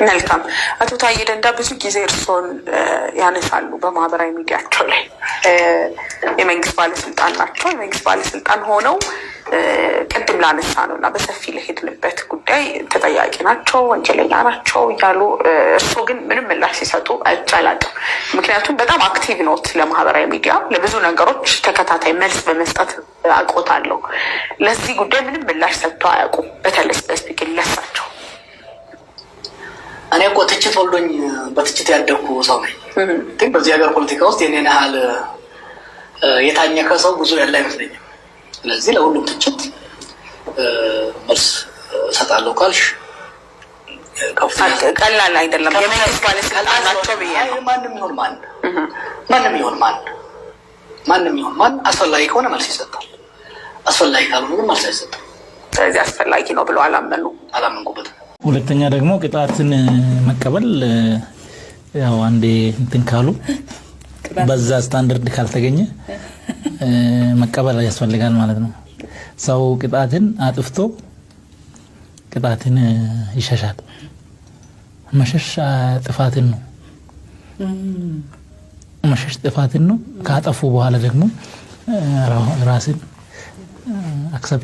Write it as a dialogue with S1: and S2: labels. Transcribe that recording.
S1: መልካም አቶ ታዬ ደንዳ ብዙ ጊዜ እርስዎን ያነሳሉ በማህበራዊ ሚዲያቸው ላይ የመንግስት ባለስልጣን ናቸው። የመንግስት ባለስልጣን ሆነው ቅድም ላነሳ ነው እና በሰፊ ለሄድንበት ጉዳይ ተጠያቂ ናቸው፣ ወንጀለኛ ናቸው እያሉ እርስዎ ግን ምንም ምላሽ ሲሰጡ አይቻላቸው። ምክንያቱም በጣም አክቲቭ ኖት ለማህበራዊ ሚዲያ ለብዙ ነገሮች ተከታታይ መልስ በመስጠት አውቆታለሁ። ለዚህ ጉዳይ ምንም ምላሽ ሰጥተው አያውቁም። በተለይ ስፔሲፊክ ለሳቸው
S2: እኔ እኮ ትችት ወልዶኝ በትችት ያደግኩ ሰው ነኝ። ግን በዚህ ሀገር ፖለቲካ ውስጥ የኔን ያህል የታኘከ ሰው ብዙ ያለ አይመስለኝም። ስለዚህ ለሁሉም ትችት መልስ እሰጣለሁ ካልሽ
S1: ቀላል አይደለም። የመንግስት ባለስልጣን ናቸው ብዬ ነው።
S2: ማንም ይሆን ማን አስፈላጊ ከሆነ መልስ ይሰጣል፣ አስፈላጊ ካልሆነ ግን መልስ አይሰጥም።
S1: ስለዚህ አስፈላጊ ነው ብሎ
S2: አላመንኩበትም።
S3: ሁለተኛ ደግሞ ቅጣትን መቀበል ያው አንዴ እንትን ካሉ በዛ ስታንዳርድ ካልተገኘ መቀበል ያስፈልጋል ማለት ነው። ሰው ቅጣትን አጥፍቶ ቅጣትን ይሸሻል። መሸሽ ጥፋትን ነው። መሸሽ ጥፋትን ነው። ካጠፉ በኋላ ደግሞ ራስን አክሰፕት